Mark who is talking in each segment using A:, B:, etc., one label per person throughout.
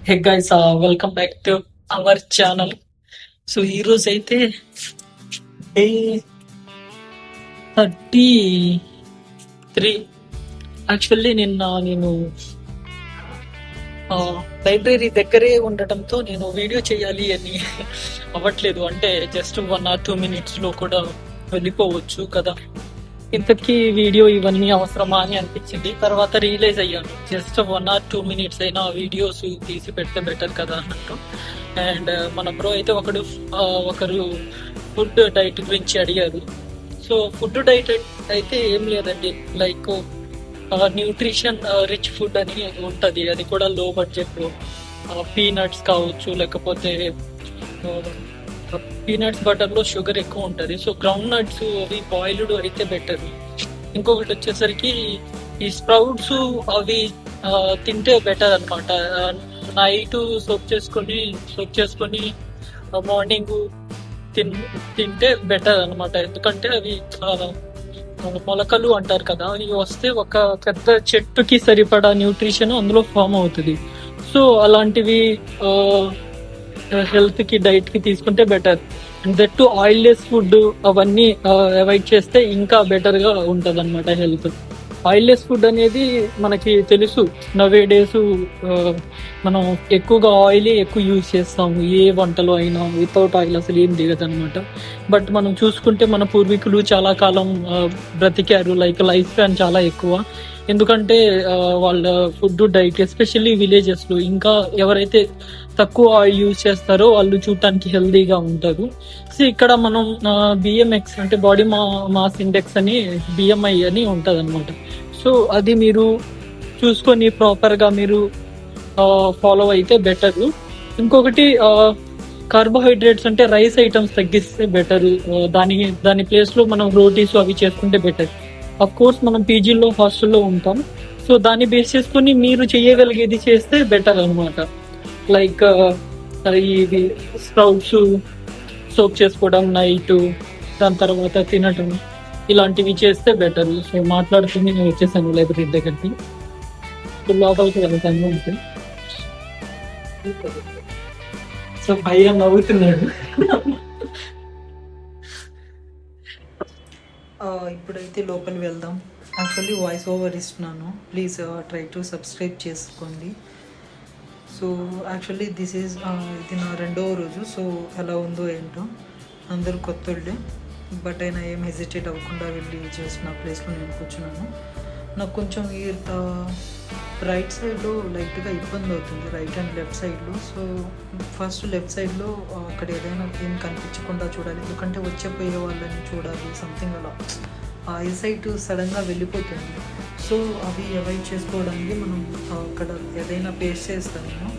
A: Hey guys, welcome back to our channel. So ఈ రోజు అయితే డే 33. యాక్చువల్లీ నేను లైబ్రరీ దగ్గరే ఉండటంతో నేను వీడియో చేయాలి అని అవ్వట్లేదు. అంటే జస్ట్ 1 or 2 minutes లో కూడా వెళ్ళిపోవచ్చు కదా. ఇంతకీ వీడియో ఇవన్నీ అవసరమా అని అనిపించింది. తర్వాత రియలైజ్ అయ్యాను, జస్ట్ 1 or 2 minutes అయినా వీడియోస్ తీసి పెడితే బెటర్ కదా అన్నట్టు. అండ్ మన బ్రో అయితే ఒకరు ఫుడ్ డైట్ గురించి అడిగారు. సో ఫుడ్ డైట్ అయితే ఏం లేదండి, లైక్ న్యూట్రిషన్ రిచ్ ఫుడ్ అని ఉంటుంది. అది కూడా లో బడ్జెట్. పీనట్స్ కావచ్చు, లేకపోతే పీనట్స్ బటర్ లో షుగర్ ఎక్కువ ఉంటుంది. సో గ్రౌండ్ నట్స్ అవి బాయిల్డ్ అయితే బెటర్. ఇంకొకటి వచ్చేసరికి ఈ స్ప్రౌట్స్ అవి తింటే బెటర్ అనమాట. నైట్ సోక్ చేసుకొని మార్నింగ్ తింటే బెటర్ అనమాట. ఎందుకంటే అవి మొలకలు అంటారు కదా, అవి వస్తే ఒక పెద్ద చెట్టుకి సరిపడా న్యూట్రిషన్ అందులో ఫామ్ అవుతుంది. సో అలాంటివి హెల్త్ కి డైట్ కి తీసుకుంటే better. That to oilless food అవన్నీ అవాయిడ్ చేస్తే ఇంకా బెటర్ గా ఉంటది అనమాట హెల్త్. ఆయిల్లెస్ ఫుడ్ అనేది మనకి తెలుసు, నవే డేస్ మనం ఎక్కువగా ఆయిల్ ఎక్కువ యూజ్ చేస్తాము. ఏ వంటలో అయినా వితౌట్ ఆయిల్ అసలు ఏం దిగదు అనమాట. బట్ మనం చూసుకుంటే మన పూర్వీకులు చాలా కాలం బ్రతికారు, లైక్ లైఫ్ స్పాన్ చాలా ఎక్కువ. ఎందుకంటే వాళ్ళ ఫుడ్ డైట్, ఎస్పెషల్లీ విలేజెస్ లో, ఇంకా ఎవరైతే తక్కువ ఆయిల్ యూజ్ చేస్తారో వాళ్ళు చూడటానికి హెల్దీగా ఉంటారు. సో ఇక్కడ మనం బిఎంఎక్స్ అంటే బాడీ మాస్ ఇండెక్స్ అని, బిఎంఐ అని ఉంటది అనమాట. సో అది మీరు చూసుకొని ప్రాపర్ గా మీరు ఫాలో అయితే బెటర్. ఇంకొకటి కార్బోహైడ్రేట్స్ అంటే రైస్ ఐటమ్స్ తగ్గిస్తే బెటర్. దాని ప్లేస్ లో మనం రోటీస్ అవి చేసుకుంటే బెటర్. అఫ్ కోర్స్ మనం పీజీలో హాస్టల్లో ఉంటాం, సో దాన్ని బేస్ చేసుకుని మీరు చేయగలిగేది చేస్తే బెటర్ అనమాట. లైక్ ఇది స్ప్రౌట్స్ సోక్ చేసుకోవడం నైట్, దాని తర్వాత తినటం, ఇలాంటివి చేస్తే బెటర్. సో మాట్లాడుతుంది నేను వచ్చేసాను లైబ్రరీ దగ్గరికి. లోపలికి వెళ్తాను అంటే సో భయ్య నవ్వుతున్నాడు. ఇప్పుడైతే లోపలికి వెళ్దాం. యాక్చువల్లీ వాయిస్ ఓవర్ ఇస్తున్నాను, ప్లీజ్ ట్రై టు సబ్స్క్రైబ్ చేసుకోండి. సో యాక్చువల్లీ ఇది నా 2వ రోజు. సో ఎలా ఉందో ఏంటో, అందరూ కొత్తోళ్ళే. బట్ అయినా ఏం హెజిటేట్ అవ్వకుండా వెళ్ళి చేసిన ప్లేస్లో నేను కూర్చున్నాను. నాకు కొంచెం ఈ రైట్ సైడ్లో లైట్గా ఇబ్బంది అవుతుంది, రైట్ అండ్ లెఫ్ట్ సైడ్లో. సో ఫస్ట్ లెఫ్ట్ సైడ్లో అక్కడ ఏదైనా ఏం కనిపించకుండా చూడాలి, ఎందుకంటే వచ్చేపోయే వాళ్ళని చూడాలి, సంథింగ్ అలా ఆ ఐసైట్ సడన్గా వెళ్ళిపోతుంది. సో అవి అవాయిడ్ చేసుకోవడానికి మనం అక్కడ ఏదైనా పేస్ట్ చేస్తాను నేను.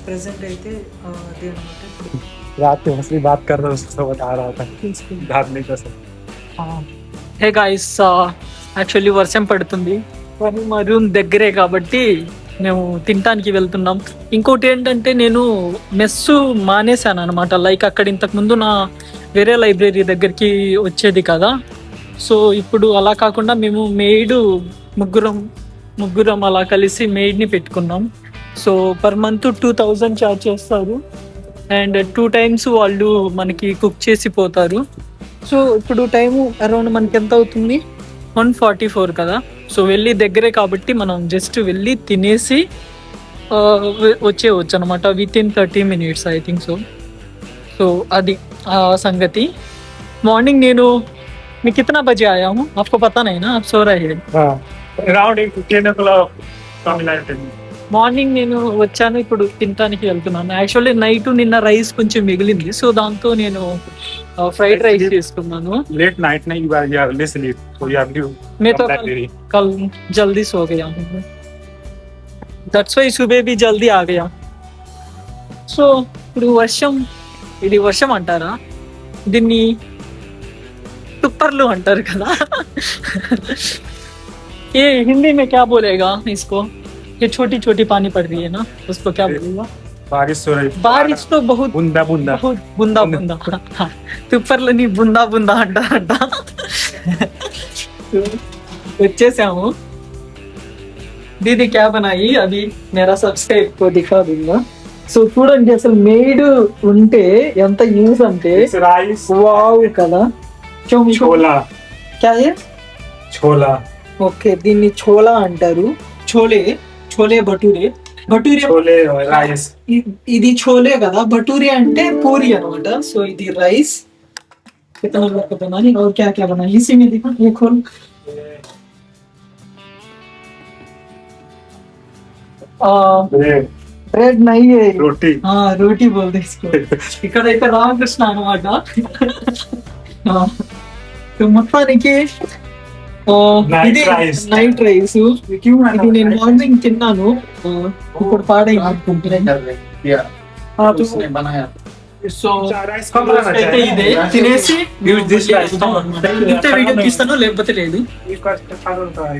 A: ప్రెసెంట్ అయితే అదే అనమాట. హే గాయ్స్, యాక్చువల్లీ వర్షం పడుతుంది కానీ మా రూమ్ దగ్గరే కాబట్టి మేము తినడానికి వెళ్తున్నాం. ఇంకోటి ఏంటంటే, నేను మెస్సు మానేశాను అనమాట. లైక్ అక్కడ ఇంతకు ముందు నా వేరే లైబ్రరీ దగ్గరికి వచ్చేది కదా. సో ఇప్పుడు అలా కాకుండా మేము ముగ్గురం అలా కలిసి మెయిడ్ని పెట్టుకున్నాం. సో పర్ మంత్ 2000 ఛార్జ్ చేస్తారు అండ్ 2 times వాళ్ళు మనకి కుక్ చేసి పోతారు. సో ఇప్పుడు టైము అరౌండ్ మనకి ఎంత అవుతుంది, 1:44 కదా. సో వెళ్ళి దగ్గరే కాబట్టి మనం జస్ట్ వెళ్ళి తినేసి వచ్చేవచ్చు అనమాట, with in 30 minutes I think so. So అది సంగతి. మార్నింగ్ నేను मैं कितना बजे आया हूँ आपको पता नहीं ना, आप सो रहे हैं.
B: అరౌండ్ 10 o'clock
A: మార్నింగ్ నేను వచ్చాను, ఇప్పుడు తినడానికి వెళ్తున్నాను. యాక్చువల్లీ నైట్ నిన్న రైస్ కొంచెం మిగిలింది, సో దాంతో నేను ఫ్రైడ్ రైస్ చేసుకున్నాను.
B: लेट नाइट नहीं या अर्ली स्लीप तो यू हैव टू
A: मैं तो कल जल्दी सो गया हूँ, దట్స్ వై సుబే भी జల్దీ ఆ గయా. సో ఇప్పుడు ఇది వర్షం అంటారా, దీన్ని టుప్పర్లు అంటారు కదా. ये हिंदी में क्या बोलेगा इसको, ये छोटी छोटी पानी पड़ रही है ना, उसको क्या बोलेगा?
B: बारिश हो रही,
A: बारिश तो बहुत
B: बूंदा बूंदा
A: తుప్పర్లని బుందా అంటారంట. వచ్చేసాము. दीदी क्या बनाई अभी मेरा सब्सक्राइब को दिखा दूंगा సో చూడండి అసలు మేడ్ ఉంటే ఎంత యూస్ అంటే
B: It's rice.
A: వావ్ కదా
B: Chola.
A: क्या है
B: Chola.
A: ఓకే దీన్ని చోలా అంటారు chole chole bhature bhature
B: Chole or rice.
A: ఇది చోలే కదా భటూరే అంటే పూరి అనమాట సో ఇది రైస్ कितना लोग को बनानी और क्या क्या बना इसी में देखो ये खोल
B: Bread.
A: ब्रेड नहीं है
B: Roti.
A: हाँ रोटी बोलते इसको ఇక్కడైతే రామకృష్ణ అనమాట మొత్తానికి
B: Night
A: ఇది
B: rice.
A: నైట్ రైస్ ఇది నేను మార్నింగ్ తిన్నాను ఇప్పుడు పాడైంది సో
B: Rice कम बनाना
A: అయితే
B: चाहिए.
A: ఇదే తినేసి
B: Use this rice.
A: ఇంతే వీడియో తీస్తాను లేకపోతే లేదు
B: इसका इस्तेमाल होता है.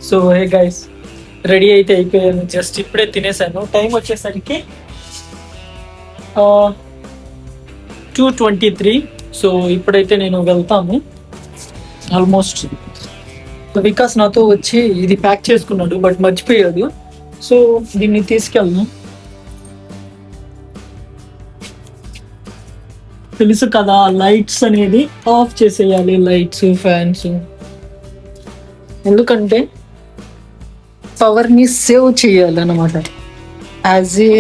A: సో హే గైస్ రెడీ అయితే అయిపోయాను జస్ట్ ఇప్పుడే తినేసాను టైం వచ్చేసరికి 2:23 సో ఇప్పుడైతే నేను వెళ్తాను ఆల్మోస్ట్ వికాస్ నాతో వచ్చి ఇది ప్యాక్ చేసుకున్నాడు బట్ మర్చిపోయాడు సో దీన్ని తీసుకెళ్ళను తెలుసు కదా లైట్స్ అనేది ఆఫ్ చేసేయాలి లైట్స్ ఫ్యాన్స్ ఎందుకంటే పవర్ని సేవ్ చేయాలన్నమాట as a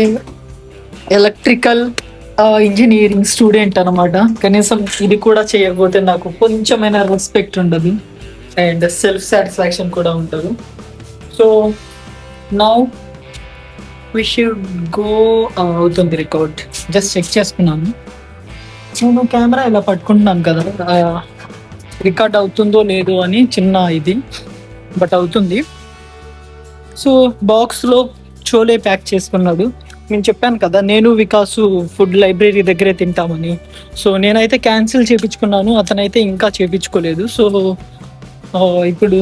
A: electrical engineering student అనమాట కనీసం ఇది కూడా చేయకపోతే నాకు కొంచెమైనా రెస్పెక్ట్ ఉండదు అండ్ సెల్ఫ్ సాటిస్ఫాక్షన్ కూడా ఉంటుంది so now we should go అవుతుంది రికార్డ్ జస్ట్ చెక్ చేసుకున్నాను నేను కెమెరా ఇలా పట్టుకుంటున్నాను కదా రికార్డ్ అవుతుందో లేదో అని చిన్న ఇది బట్ అవుతుంది సో బాక్స్లో చోలే ప్యాక్ చేసుకున్నాడు నేను చెప్పాను కదా నేను వికాసు ఫుడ్ లైబ్రరీ దగ్గరే తింటామని సో నేనైతే క్యాన్సిల్ చేయించుకున్నాను అతనైతే ఇంకా చేయించుకోలేదు సో ఇప్పుడు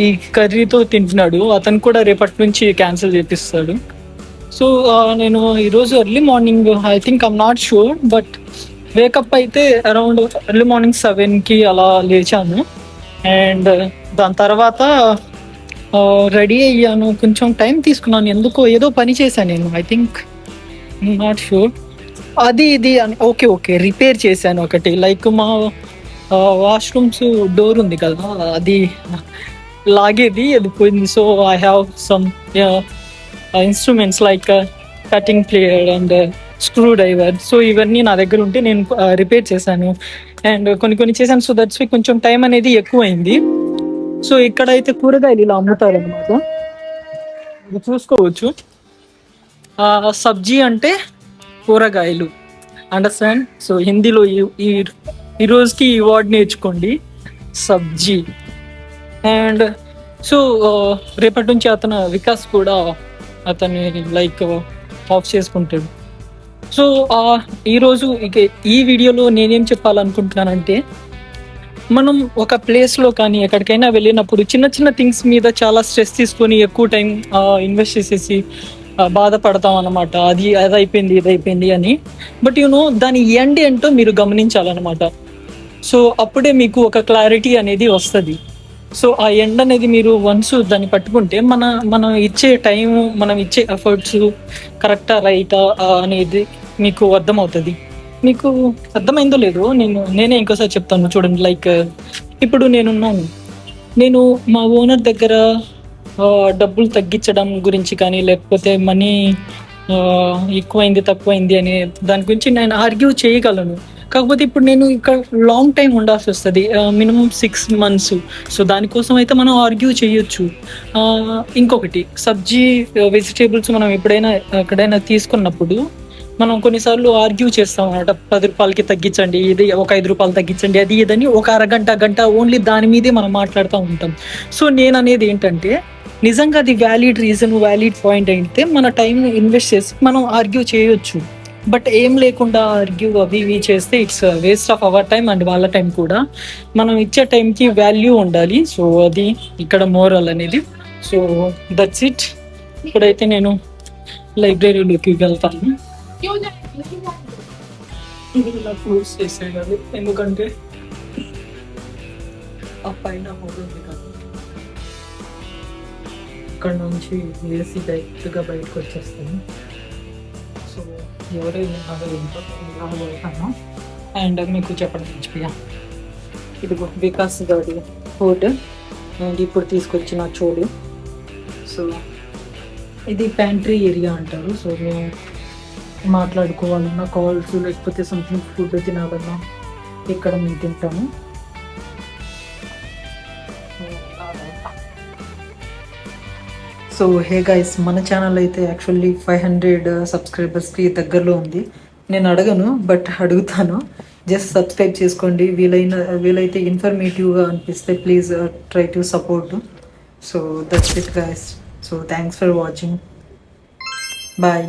A: ఈ కర్రీతో తింటున్నాడు అతను కూడా రేపటి నుంచి క్యాన్సిల్ చేపిస్తాడు సో నేను ఈరోజు early morning I think I'm not sure but wake up అయితే అరౌండ్ ఎర్లీ మార్నింగ్ 7కి అలా లేచాను అండ్ దాని తర్వాత రెడీ అయ్యాను కొంచెం టైం తీసుకున్నాను ఎందుకో ఏదో పని చేశాను నేను ఐ థింక్ నాట్ షూర్ అది ఇది అని ఓకే రిపేర్ చేశాను ఒకటి లైక్ మా వాష్రూమ్స్ డోర్ ఉంది కదా అది లాగేది అది పోయింది so I have some instruments like cutting player and screw driver so ఇవన్నీ నా దగ్గర ఉంటే నేను రిపేర్ చేశాను అండ్ కొన్ని చేశాను సో దట్స్ కొంచెం టైం అనేది ఎక్కువైంది సో ఇక్కడైతే కూరగాయలు ఇలా అమ్ముతారు అనమాట చూసుకోవచ్చు సబ్జీ అంటే కూరగాయలు అండర్స్టాండ్ సో హిందీలో ఈ రోజుకి ఈ వర్డ్ నేర్చుకోండి సబ్జీ అండ్ సో రేపటి నుంచి అతను వికాస్ కూడా అతన్ని లైక్ ఆఫ్ చేసుకుంటాడు సో ఈరోజు ఈ వీడియోలో నేనేం చెప్పాలనుకుంటున్నానంటే మనం ఒక ప్లేస్లో కానీ ఎక్కడికైనా వెళ్ళినప్పుడు చిన్న థింగ్స్ మీద చాలా స్ట్రెస్ తీసుకొని ఎక్కువ టైం ఇన్వెస్ట్ చేసేసి బాధపడతాం అన్నమాట అది అయిపోయింది ఇది అయిపోయింది అని బట్ దాని ఎండ్ ఏంటో మీరు గమనించాలన్నమాట సో అప్పుడే మీకు ఒక క్లారిటీ అనేది వస్తుంది సో ఆ ఎండ్ అనేది మీరు వన్స్ దాన్ని పట్టుకుంటే మనం ఇచ్చే టైం మనం ఇచ్చే ఎఫర్ట్స్ కరెక్టా రైటా అనేది మీకు అర్థమవుతుంది మీకు అర్థమైందో లేదో నేనే ఇంకోసారి చెప్తాను చూడండి లైక్ ఇప్పుడు నేను మా ఓనర్ దగ్గర డబ్బులు తగ్గించడం గురించి కానీ లేకపోతే మనీ ఎక్కువైంది తక్కువైంది అనే దాని గురించి నేను ఆర్గ్యూ చేయగలను కాకపోతే ఇప్పుడు నేను ఇక్కడ లాంగ్ టైం ఉండాల్సి వస్తుంది మినిమం 6 months సో దానికోసం అయితే మనం ఆర్గ్యూ చేయొచ్చు ఇంకొకటి సబ్జీ వెజిటేబుల్స్ మనం ఎక్కడైనా తీసుకున్నప్పుడు మనం కొన్నిసార్లు ఆర్గ్యూ చేస్తాం అన్నమాట 10 రూపాయలకి తగ్గించండి ఇది ఒక 5 రూపాయలు తగ్గించండి అది ఇదని ఒక గంట ఓన్లీ దాని మీదే మనం మాట్లాడుతూ ఉంటాం సో నేను అనేది ఏంటంటే నిజంగా అది వ్యాలిడ్ రీజన్ వ్యాలిడ్ పాయింట్ అయితే మన టైం ఇన్వెస్ట్ చేసి మనం ఆర్గ్యూ చేయొచ్చు బట్ ఏం లేకుండా ఆర్గ్యూ అవి ఇవి చేస్తే it's waste of our time and వాళ్ళ టైం కూడా మనం ఇచ్చే టైంకి వాల్యూ ఉండాలి సో అది ఇక్కడ మోరల్ అనేది సో దట్స్ ఇట్ ఇప్పుడైతే నేను లైబ్రరీలోకి వెళ్తాను ఇది ఇలా క్లోజ్ చేసేయాలి ఎందుకంటే ఆ పైన హోల్ ఉంది కదా, ఇక్కడ నుంచి ఏసీ డైరెక్ట్గా బయటకు వచ్చేస్తాను. సో ఎవరైనా వెళ్తాను. అండ్ మీకు చెప్పడం మర్చిపోయా, ఇదిగో వికాస్ గారి ఫుడ్ అండ్ ఇప్పుడు తీసుకొచ్చిన చోడు. సో ఇది ప్యాంట్రీ ఏరియా అంటారు. సో మేము మాట్లాడుకోవాలన్నా, కాల్స్ లేకపోతే సంథింగ్ ఫుడ్ తినాలన్నా ఇక్కడ మేము తింటాము. సో హే గైస్, మన ఛానల్ అయితే యాక్చువల్లీ 500 సబ్స్క్రైబర్స్కి దగ్గరలో ఉంది. నేను అడగను, బట్ అడుగుతాను. జస్ట్ సబ్స్క్రైబ్ చేసుకోండి. వీలైతే ఇన్ఫర్మేటివ్గా అనిపిస్తే please try to support. So that's it guys. So thanks for watching. Bye.